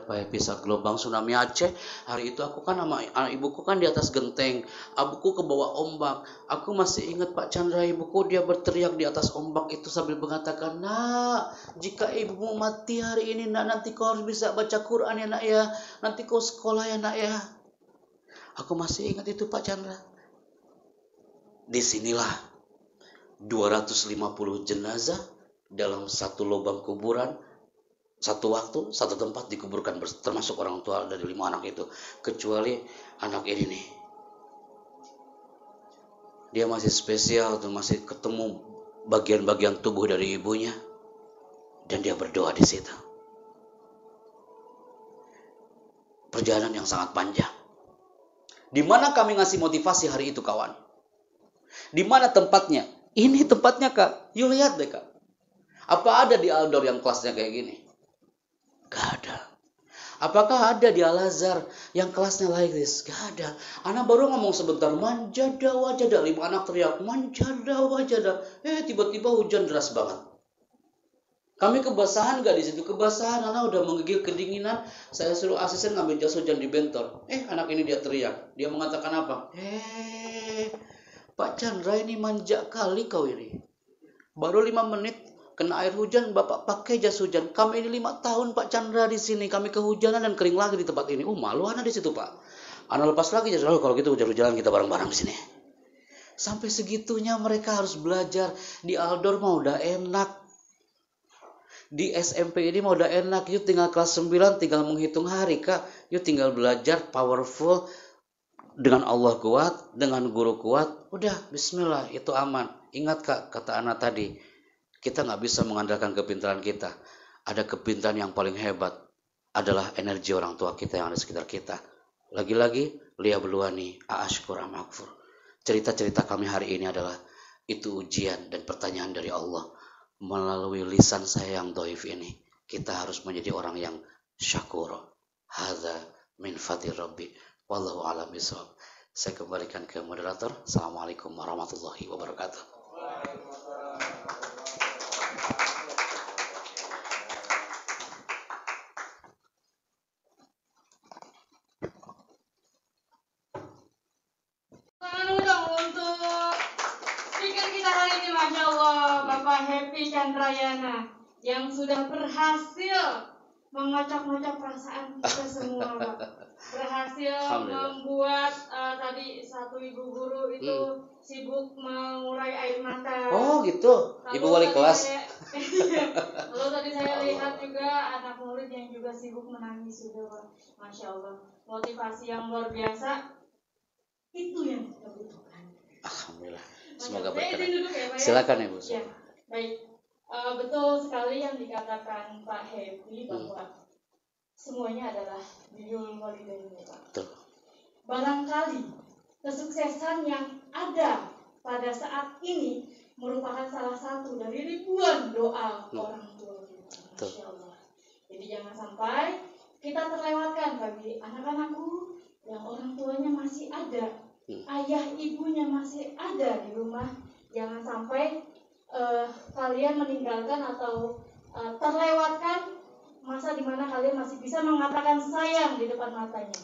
Pak bisa gelombang tsunami Aceh. Hari itu aku kan sama ibuku kan di atas genteng. Abuku ke bawah ombak. Aku masih ingat Pak Chandra, ibuku dia berteriak di atas ombak itu sambil mengatakan, "Nak, jika ibumu mati hari ini, nak, nanti kau harus bisa baca Quran ya nak ya. Nanti kau sekolah ya nak ya." Aku masih ingat itu Pak Chandra. Disinilah 250 jenazah dalam satu lubang kuburan. Satu waktu, satu tempat dikuburkan termasuk orang tua dari 5 anak itu. Kecuali anak ini nih. Dia masih spesial tuh, masih ketemu bagian-bagian tubuh dari ibunya. Dan dia berdoa di situ. Perjalanan yang sangat panjang. Di mana kami ngasih motivasi hari itu kawan? Di mana tempatnya? Ini tempatnya Kak. Yuk lihat deh Kak. Apa ada di Aldor yang kelasnya kayak gini? Gak ada. Apakah ada di Al-Azhar yang kelasnya like this? Gak ada. Anak baru ngomong sebentar, manjada wajada. 5 anak teriak, manjada wajada. Tiba-tiba hujan deras banget. Kami kebasahan gak di situ? Kebasahan, anak udah menggigil kedinginan. Saya suruh asisten ngambil jas hujan di bentor. Anak ini dia teriak. Dia mengatakan apa? Pak Chandra ini manja kali kau ini. Baru 5 menit kena air hujan, Bapak pakai jas hujan. Kami ini 5 tahun Pak Chandra di sini. Kami kehujanan dan kering lagi di tempat ini. Malu anak di situ Pak. Anak lepas lagi jas hujan. Kalau gitu hujan-hujanan kita bareng-bareng di sini. Sampai segitunya mereka harus belajar. Di Aldor mah udah enak. Di SMP ini mah udah enak. Yuk tinggal kelas 9, tinggal menghitung hari Kak. Yuk tinggal belajar powerful. Dengan Allah kuat, dengan guru kuat. Udah, bismillah, itu aman. Ingat Kak, kata anak tadi. Kita nggak bisa mengandalkan kepintaran kita. Ada kepintaran yang paling hebat adalah energi orang tua kita yang ada di sekitar kita. Lagi-lagi, Lia Beluani, Aashkur Amakfur. Cerita-cerita kami hari ini adalah itu ujian dan pertanyaan dari Allah. Melalui lisan saya yang dhaif ini, kita harus menjadi orang yang syakur. Hadza min fadli Rabbi. Wallahu a'lam bishawab. Saya kembalikan ke moderator. Assalamualaikum warahmatullahi wabarakatuh. Happy Chandrayana yang sudah berhasil mengocok-ngocok perasaan kita semua, Pak. Berhasil membuat tadi satu ibu guru itu sibuk mengurai air mata. Oh gitu, lalu ibu wali kelas. Lalu tadi saya lihat juga anak murid yang juga sibuk menangis juga, Pak. Masya Allah, motivasi yang luar biasa. Itu yang kita butuhkan. Alhamdulillah. Semoga berkenan. Ya, Silakan Ibu. Ya. Baik, betul sekali yang dikatakan Pak Happy bahwa semuanya adalah birrul walidain, Pak. Barangkali kesuksesan yang ada pada saat ini merupakan salah satu dari ribuan doa orang tua kita. Masya Allah. Jadi jangan sampai kita terlewatkan bagi anak-anakku yang orang tuanya masih ada, ayah ibunya masih ada di rumah. Jangan sampai kalian meninggalkan atau terlewatkan masa di mana kalian masih bisa mengatakan sayang di depan matanya,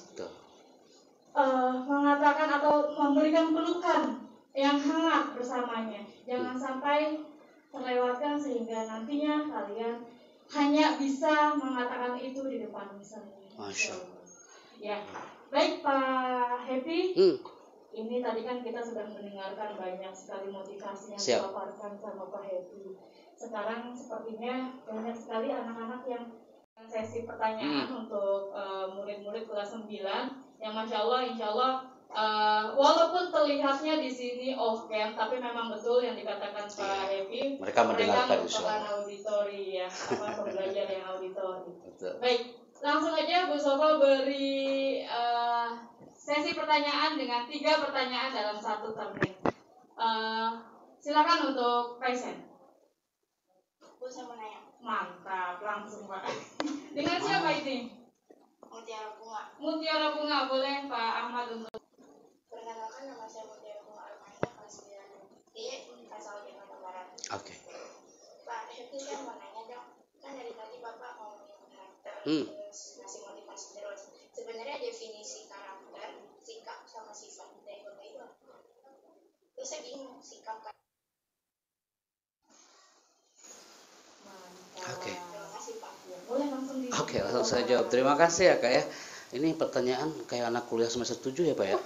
mengatakan atau memberikan pelukan yang hangat bersamanya. Jangan sampai terlewatkan sehingga nantinya kalian hanya bisa mengatakan itu di depan misalnya. Masya Allah. Ya, baik Pak Happy. Ini tadi kan kita sudah mendengarkan banyak sekali motivasi yang dipaparkan sama Pak Happy. Sekarang sepertinya banyak sekali anak-anak yang sesi pertanyaan untuk murid-murid kelas 9 yang Masya Allah, Insya Allah walaupun terlihatnya di sini off cam, tapi memang betul yang dikatakan Pak Happy. Mereka merupakan auditori ya, pembelajar yang auditori. Baik, langsung aja Bu Sofa beri sesi pertanyaan dengan 3 pertanyaan dalam 1 termen. Silakan untuk Kaisen. Bu, saya mau nanya. Mantap, langsung Pak. Dengan siapa ini? Mutiara Bunga. Mutiara Bunga, boleh Pak Ahmad untuk. Perkenalkan, nama saya Mutiara Bunga Armania, kelas 9 asal Jakarta Barat. Oke. Pak Happy, saya mau nanya dong. Kan dari tadi Bapak ngomongin karakter, terus ngasih Terus saya bingung sikap kayak. Oke. Terima kasih Pak. Boleh langsung di. Oke, langsung saya jawab. Terima kasih ya Kak ya. Ini pertanyaan kayak anak kuliah semester 7 ya Pak ya.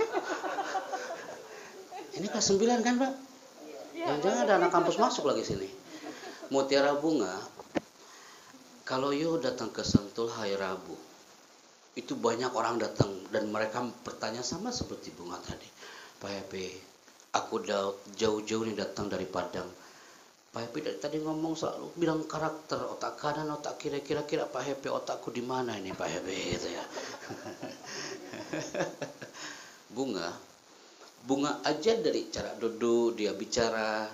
Ini kelas 9 kan Pak? Jangan-jangan ada anak kampus masuk lagi sini. Mutiara Bunga, kalau you datang ke Sentul hari Rabu, itu banyak orang datang dan mereka bertanya sama seperti Bunga tadi. Pak Happy, aku jauh-jauh nih datang dari Padang. Pak Happy dari tadi ngomong selalu bilang karakter, otak kanan, otak kiri, kira-kira Pak Happy otakku di mana ini Pak Happy gitu ya. Bunga aja dari cara duduk, dia bicara,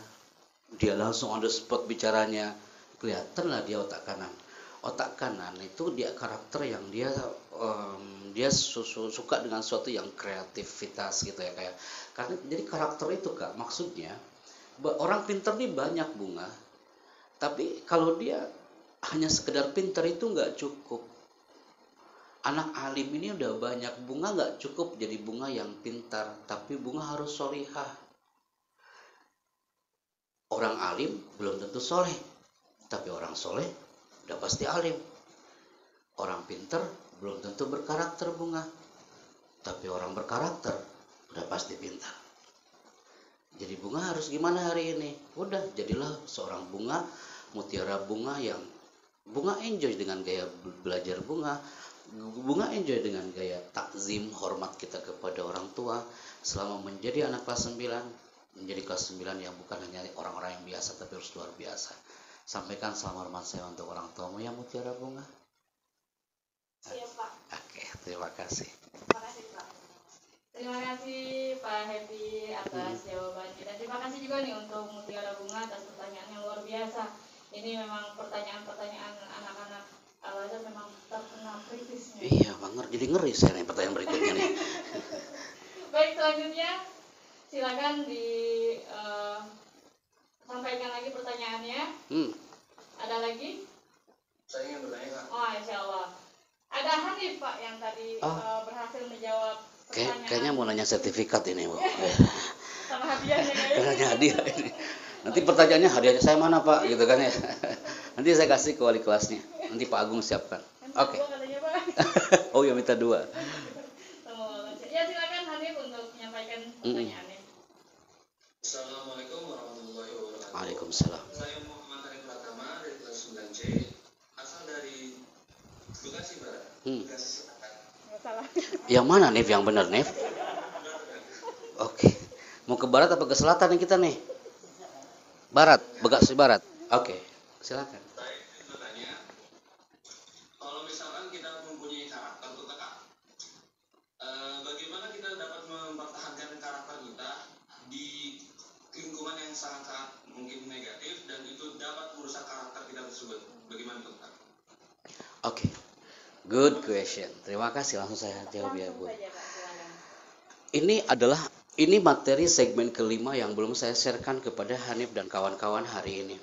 dia langsung on the spot bicaranya, kelihatan lah dia otak kanan. Otak kanan itu dia karakter yang dia suka dengan sesuatu yang kreativitas gitu ya kayak. Karena jadi karakter itu Kak, maksudnya orang pintar nih banyak Bunga, tapi kalau dia hanya sekedar pintar itu nggak cukup. Anak alim ini udah banyak, Bunga nggak cukup jadi Bunga yang pintar, tapi Bunga harus solihah. Orang alim belum tentu soleh, tapi orang soleh udah pasti alim. Orang pintar belum tentu berkarakter Bunga, tapi orang berkarakter udah pasti pintar. Jadi Bunga harus gimana hari ini? Udah, jadilah seorang Bunga, mutiara Bunga yang Bunga enjoy dengan gaya belajar Bunga. Bunga enjoy dengan gaya takzim, hormat kita kepada orang tua selama menjadi anak kelas 9, menjadi kelas 9 yang bukan hanya orang-orang yang biasa tapi harus luar biasa. Sampaikan salam hormat saya untuk orang tuamu yang mutiara Bunga. Siap Pak. Oke, terima kasih. Terima kasih Pak. Terima kasih Pak Happy atas jawabannya dan terima kasih juga nih untuk Mutiara Bunga atas pertanyaan yang luar biasa. Ini memang pertanyaan-pertanyaan anak-anak Al-Azhar memang terkenal kritisnya. Iya, jadi ngeri saya nih pertanyaan berikutnya nih. Baik, selanjutnya silakan sampaikan lagi pertanyaannya. Ada lagi? Saya ingin bertanya Kak. Oh, insya Allah. Ada Hanif Pak yang tadi berhasil menjawab pertanyaan. Kayaknya mau nanya sertifikat ini Bu. Sama hadiahnya kayaknya. Nanya hadiah ini. Nanti pertanyaannya hadiahnya saya mana Pak gitu kan ya. Nanti saya kasih ke wali kelasnya. Nanti Pak Agung siapkan. Oke. Oh ya minta 2. Ya silakan Hanif untuk menyampaikan pertanyaannya. Assalamualaikum warahmatullahi wabarakatuh. Waalaikumsalam. Saya Muhammad Hanif Pratama dari kelas 9C, asal dari Bekasi Barat. Bekasi Selatan. Salah. Yang mana Nif yang benar Nif? Oke. Mau ke barat apa ke selatan nih kita nih? Barat, Bekasi Barat. Oke. Silakan. Saya ingin bertanya, kalau misalkan kita mempunyai karakter tuh Kak, bagaimana kita dapat mempertahankan karakter kita di lingkungan yang sangat-sangat mungkin negatif dan itu dapat merusak karakter kita tersebut? Bagaimana tuh Kak? Oke. Good question. Terima kasih, langsung saya jawab ya Bu. Ini materi segmen kelima yang belum saya sharekan kepada Hanif dan kawan-kawan hari ini.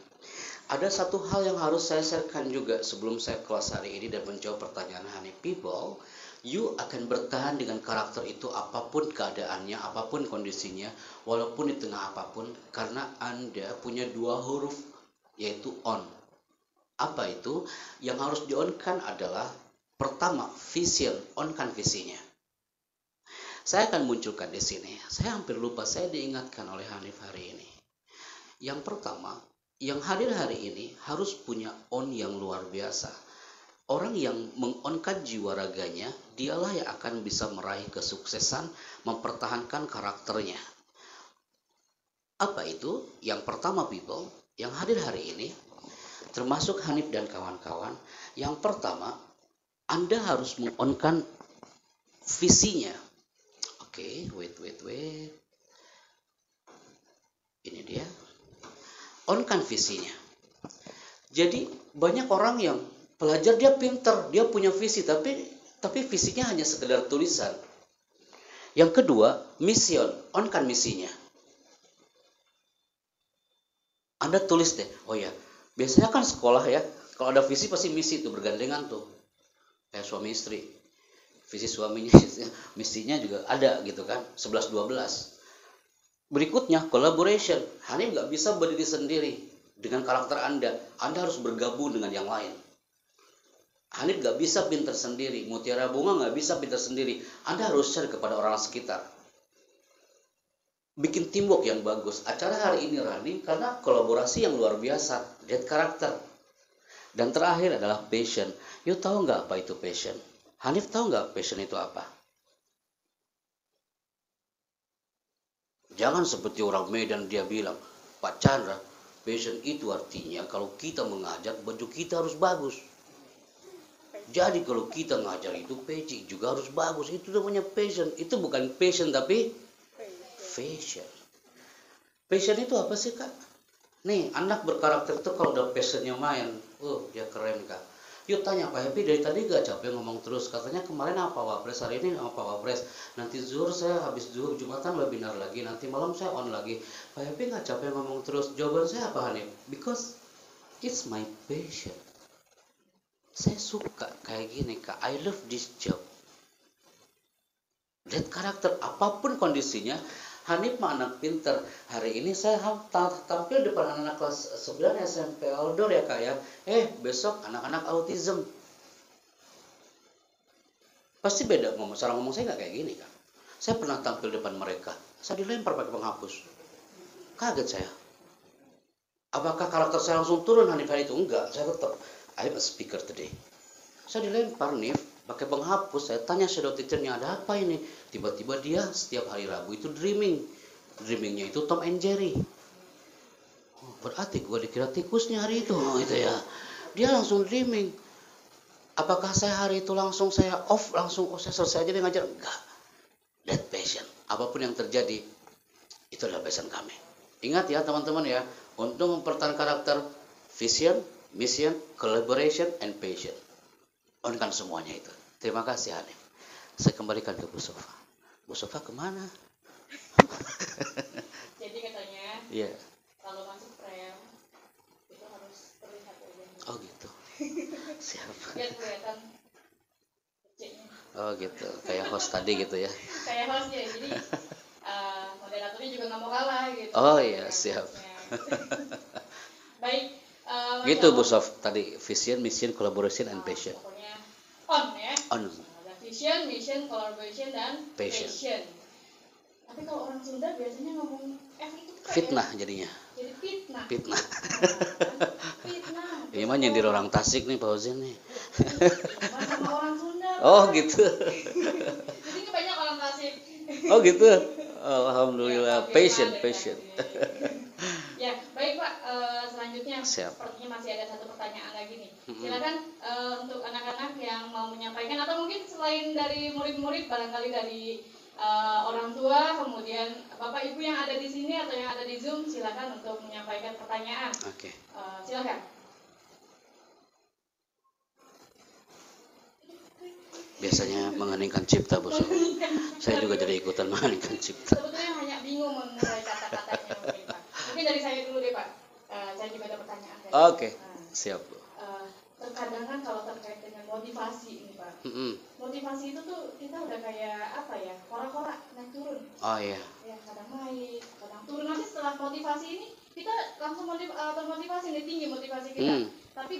Ada satu hal yang harus saya sharekan juga sebelum saya kelas hari ini dan menjawab pertanyaan Hanif. People, you akan bertahan dengan karakter itu apapun keadaannya, apapun kondisinya, walaupun di tengah apapun, karena Anda punya 2 huruf, yaitu on. Apa itu? Yang harus di-on-kan adalah pertama, vision, on-kan visinya. Saya akan munculkan di sini. Saya hampir lupa, saya diingatkan oleh Hanif hari ini. Yang pertama, yang hadir hari ini harus punya on yang luar biasa. Orang yang meng-on-kan jiwa raganya, dialah yang akan bisa meraih kesuksesan, mempertahankan karakternya. Apa itu? Yang pertama, people, yang hadir hari ini, termasuk Hanif dan kawan-kawan, yang pertama, Anda harus meng-on-kan visinya. Oke, wait. Ini dia. On-kan visinya. Jadi banyak orang yang pelajar dia pintar, dia punya visi, tapi visinya hanya sekedar tulisan. Yang kedua, mission, on-kan misinya. Anda tulis deh. Oh ya, biasanya kan sekolah ya, kalau ada visi pasti misi itu bergandengan tuh. Kayak suami istri. Visi suaminya, misinya juga ada gitu kan, 11-12. Berikutnya, collaboration. Hanif nggak bisa berdiri sendiri dengan karakter Anda. Anda harus bergabung dengan yang lain. Hanif nggak bisa pintar sendiri. Mutiara Bunga nggak bisa pintar sendiri. Anda harus share kepada orang sekitar. Bikin teamwork yang bagus. Acara hari ini running karena kolaborasi yang luar biasa. Lihat karakter. Dan terakhir adalah passion. You tahu nggak apa itu passion? Hanif tahu nggak passion itu apa? Jangan seperti orang Medan dia bilang, Pak Chandra, passion itu artinya kalau kita mengajar, baju kita harus bagus. Jadi kalau kita ngajar itu peci juga harus bagus. Itu namanya passion. Itu bukan passion tapi fashion. Passion itu apa sih Kak? Nih anak berkarakter itu kalau udah passionnya main, dia keren Kak. Yuk tanya Pak Happy dari tadi gak capek ngomong terus. Katanya kemarin apa wapres, hari ini apa wapres. Nanti zuhur saya habis zuhur Jumatan webinar lagi. Nanti malam saya on lagi. Pak Happy gak capek ngomong terus. Jawaban saya apa Hanif? Because it's my passion. Saya suka kayak gini Kak. I love this job. Lihat karakter apapun kondisinya. Hanif mah anak pinter. Hari ini saya tampil depan anak-anak kelas 9 SMP outdoor ya Kak ya. Besok anak-anak autism. Pasti beda ngomong. Cara ngomong saya nggak kayak gini Kak. Saya pernah tampil depan mereka. Saya dilempar pakai penghapus. Kaget saya. Apakah karakter saya langsung turun Hanif hari itu? Enggak. Saya tetap I'm a speaker today. Saya dilempar nih pakai penghapus. Saya tanya shadow teachernya ada apa ini. Tiba-tiba dia setiap hari Rabu itu dreaming. Dreamingnya itu Tom and Jerry. Berarti gue dikira tikusnya hari itu. Gitu ya. Dia langsung dreaming. Apakah saya hari itu langsung saya off, langsung saya selesai aja dia ngajar? Enggak. That passion. Apapun yang terjadi, itu adalah passion kami. Ingat ya teman-teman ya, untuk mempertahankan karakter, vision, mission, collaboration, and passion. On-kan semuanya itu. Terima kasih Hanif. Saya kembalikan ke Bu Sofa. Bu Sofa kemana? Jadi katanya, kalau masuk prayer itu harus terlihat aja. Oh gitu. Siap. Biar kelihatan kecilnya. Oh gitu. Kayak host tadi gitu ya. Kayak host ya. Jadi moderatornya juga nggak mau kalah gitu. Oh iya siap. Baik. Gitu Bu Sof tadi vision, mission, collaboration, and passion. Pokoknya on ya. On. Ada vision, mission, collaboration, dan passion. Tapi kalau orang Sunda biasanya ngomong F itu fitnah jadinya. Jadi fitnah. Fitnah. Fitnah. Ini mah nyindir orang Tasik nih Pak Uzin nih. Sama orang Sunda. Oh gitu. Jadi banyak orang Tasik. Oh gitu. Alhamdulillah. Passion. Ya, baik Pak. Selanjutnya, siap. Sepertinya masih ada satu pertanyaan lagi nih. Silakan untuk anak-anak yang mau menyampaikan atau mungkin selain dari murid-murid, barangkali dari orang tua, kemudian Bapak Ibu yang ada di sini atau yang ada di Zoom, silakan untuk menyampaikan pertanyaan. Oke. Silakan. Biasanya mengeningkan cipta Bu Sof. Saya juga jadi ikutan mengeningkan cipta. Sebetulnya hanya bingung mengurai kata-katanya mungkin Pak. Mungkin dari saya dulu deh Pak. Saya juga ada pertanyaan. Oke. Siap Bu. Terkadang kan kalau terkait dengan motivasi ini Pak. Motivasi itu tuh kita udah kayak apa ya, korak-korak naik turun. Oh iya. Ya kadang naik, kadang turun. Nanti setelah motivasi ini kita langsung termotivasi nih, tinggi motivasi kita. Tapi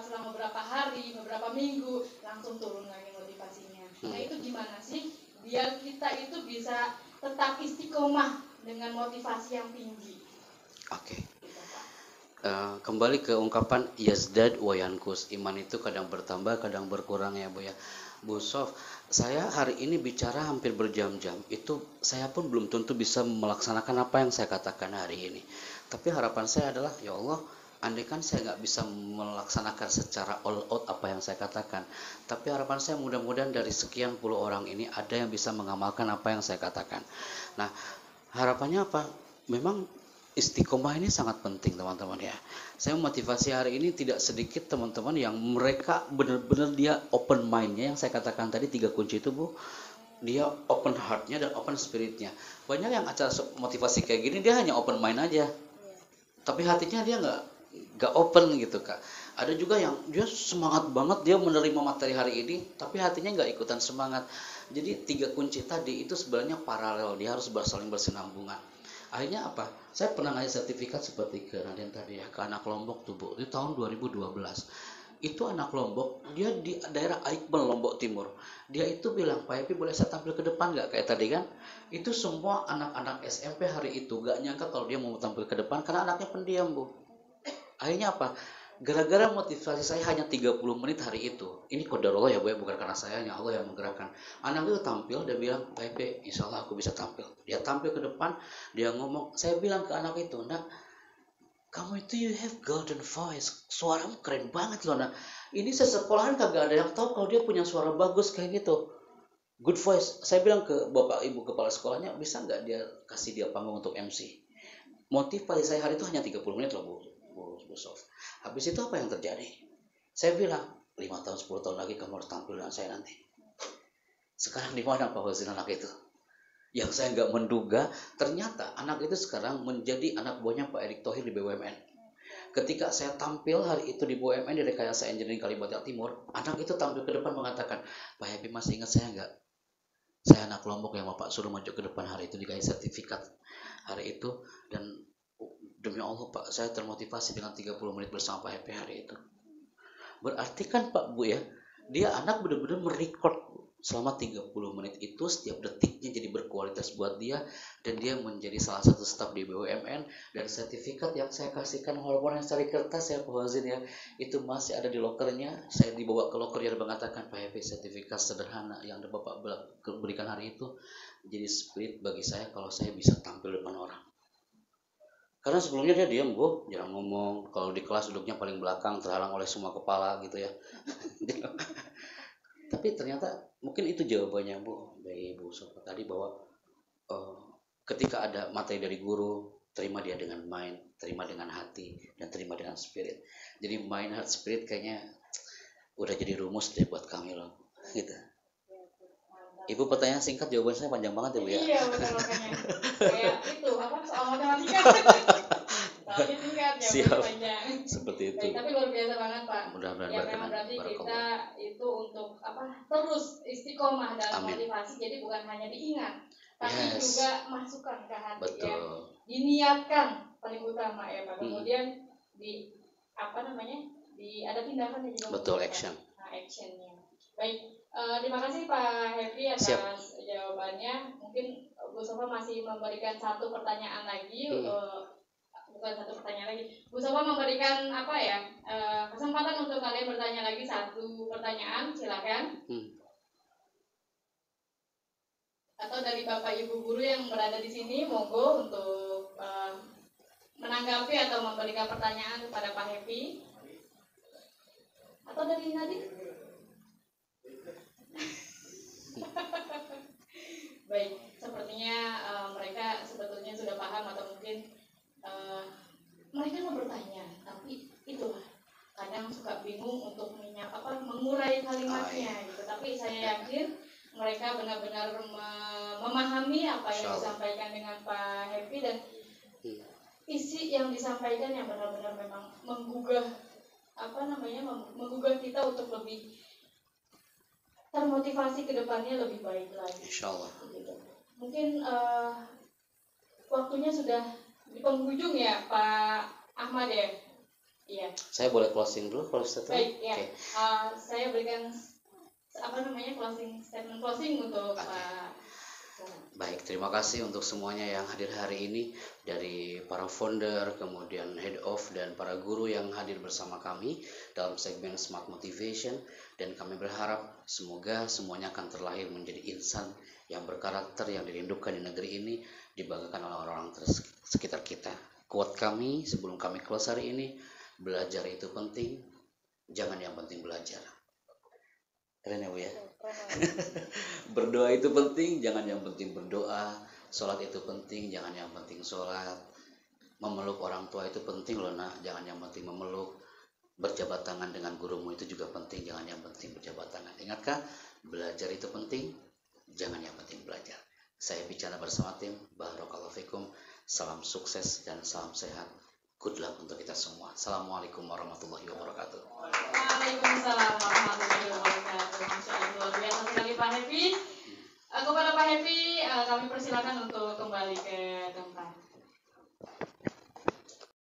selang beberapa hari, beberapa minggu langsung turun lagi motivasinya. Nah itu gimana sih biar kita itu bisa tetap istiqomah dengan motivasi yang tinggi? Oke. Kembali ke ungkapan yazdad wa yankus. Iman itu kadang bertambah, kadang berkurang ya Bu ya. Bu Sof, saya hari ini bicara hampir berjam-jam. Itu saya pun belum tentu bisa melaksanakan apa yang saya katakan hari ini. Tapi harapan saya adalah, ya Allah, andai kan saya nggak bisa melaksanakan secara all out apa yang saya katakan. Tapi harapan saya mudah-mudahan dari sekian puluh orang ini ada yang bisa mengamalkan apa yang saya katakan. Nah, harapannya apa? Memang istiqomah ini sangat penting teman-teman ya. Saya memotivasi hari ini tidak sedikit teman-teman yang mereka benar-benar dia open mindnya, yang saya katakan tadi 3 kunci itu Bu. Dia open heartnya dan open spiritnya. Banyak yang acara motivasi kayak gini dia hanya open mind aja, tapi hatinya dia nggak open gitu Kak. Ada juga yang dia semangat banget dia menerima materi hari ini, tapi hatinya nggak ikutan semangat. Jadi 3 kunci tadi itu sebenarnya paralel, dia harus saling bersinambungan. Akhirnya apa? Saya pernah ngasih sertifikat seperti ke Raden tadi ya, ke anak Lombok tuh Bu. Itu tahun 2012. Itu anak Lombok, dia di daerah Aikbel, Lombok Timur. Dia itu bilang, Pak Happy boleh saya tampil ke depan nggak? Kayak tadi kan. Itu semua anak-anak SMP hari itu gak nyangka kalau dia mau tampil ke depan karena anaknya pendiam Bu. Akhirnya apa? Gara-gara motivasi saya hanya 30 menit hari itu. Ini qadarullah ya Bu ya, bukan karena saya, hanya Allah yang menggerakkan. Anak itu tampil, dia bilang, Pak Happy, insya Allah aku bisa tampil. Dia tampil ke depan, dia ngomong, saya bilang ke anak itu, nak, kamu itu you have golden voice, suaramu keren banget loh. Nah, ini sesekolahan kagak ada yang tahu kalau dia punya suara bagus kayak gitu. Good voice. Saya bilang ke bapak ibu kepala sekolahnya, bisa nggak dia kasih dia panggung untuk MC. Motivasi saya hari itu hanya 30 menit loh Bu Sof. Habis itu apa yang terjadi? Saya bilang, 5 tahun 10 tahun lagi kamu harus tampil dengan saya nanti. Sekarang di mana Pak Husin anak itu? Yang saya nggak menduga, ternyata anak itu sekarang menjadi anak buahnya Pak Erick Thohir di BUMN. Ketika saya tampil hari itu di BUMN di Rekayasa Engineering Kalibata Timur, anak itu tampil ke depan mengatakan, Pak Happy masih ingat saya nggak? Saya anak Lombok yang Bapak suruh maju ke depan hari itu, dikasih sertifikat hari itu. Dan demi Allah Pak, saya termotivasi dengan 30 menit bersama Pak Happy hari itu. Berarti kan Pak Bu ya, dia anak benar-benar merecord selama 30 menit itu, setiap detiknya jadi berkualitas buat dia, dan dia menjadi salah satu staf di BUMN. Dan sertifikat yang saya kasihkan, walaupun yang dari kertas ya Pak Wazin ya, itu masih ada di lokernya. Saya dibawa ke lokernya dan mengatakan, Pak Happy, sertifikat sederhana yang Bapak berikan hari itu jadi spirit bagi saya kalau saya bisa tampil depan orang. Karena sebelumnya dia diam Bu, jarang ngomong. Kalau di kelas duduknya paling belakang, terhalang oleh semua kepala gitu ya. Tapi ternyata mungkin itu jawabannya Bu dari Bu Sofa tadi, bahwa ketika ada materi dari guru, terima dia dengan mind, terima dengan hati, dan terima dengan spirit. Jadi mind, heart, spirit kayaknya udah jadi rumus deh buat kami loh, gitu. Ibu pertanyaan singkat, jawaban saya panjang banget ya Bu ya. Iya benar, makanya kayak itu apa soal matematika. Soalnya singkat, jawabannya panjang. Seperti itu. Baik, tapi luar biasa banget Pak. Mudah-mudahan Ya memang berarti kita itu untuk apa, terus istiqomah dalam motivasi. Jadi bukan hanya diingat, tapi juga masukkan ke hati. Betul. Ya. Diniatkan paling utama ya Pak. Kemudian di apa namanya, ada tindakannya juga. Betul, action. Nah, actionnya. Baik. Terima kasih Pak Happy atas jawabannya. Mungkin Bu Sofa masih memberikan satu pertanyaan lagi, bukan satu pertanyaan lagi. Bu Sofa memberikan apa ya, kesempatan untuk kalian bertanya lagi satu pertanyaan, silakan. Atau dari Bapak Ibu guru yang berada di sini, monggo untuk menanggapi atau memberikan pertanyaan kepada Pak Happy. Atau dari Nadine? Baik, sepertinya mereka sebetulnya sudah paham, atau mungkin mereka mau bertanya, tapi itulah kadang suka bingung untuk mengurai kalimatnya gitu. Tapi saya yakin mereka benar-benar memahami apa yang disampaikan dengan Pak Happy, dan isi yang disampaikan yang benar-benar memang menggugah menggugah kita untuk lebih termotivasi ke depannya lebih baik lagi. Insyaallah. Gitu. Mungkin waktunya sudah di penghujung ya Pak Ahmad ya. Iya. Saya boleh closing dulu kalau statement. Baik ya. Okay. Saya berikan closing untuk Pak. Baik, terima kasih untuk semuanya yang hadir hari ini, dari para founder, kemudian head of, dan para guru yang hadir bersama kami dalam segmen Smart Motivation. Dan kami berharap semoga semuanya akan terlahir menjadi insan yang berkarakter, yang dirindukan di negeri ini, dibanggakan oleh orang-orang sekitar kita. Quote kami sebelum kami close hari ini, belajar itu penting, jangan yang penting belajar. Keren ya Bu ya? Berdoa itu penting, jangan yang penting berdoa. Sholat itu penting, jangan yang penting sholat. Memeluk orang tua itu penting loh nak, jangan yang penting memeluk. Berjabat tangan dengan gurumu itu juga penting, jangan yang penting berjabat tangan. Ingatkah? Belajar itu penting, jangan yang penting belajar. Saya bicara bersama tim, barakallahu fikum. Salam sukses dan salam sehat. Good luck untuk kita semua. Assalamualaikum warahmatullahi wabarakatuh. Waalaikumsalam warahmatullahi wabarakatuh. Masya Allah, luar biasa sekali Pak Happy. Kepada Pak Happy, kami persilakan untuk kembali ke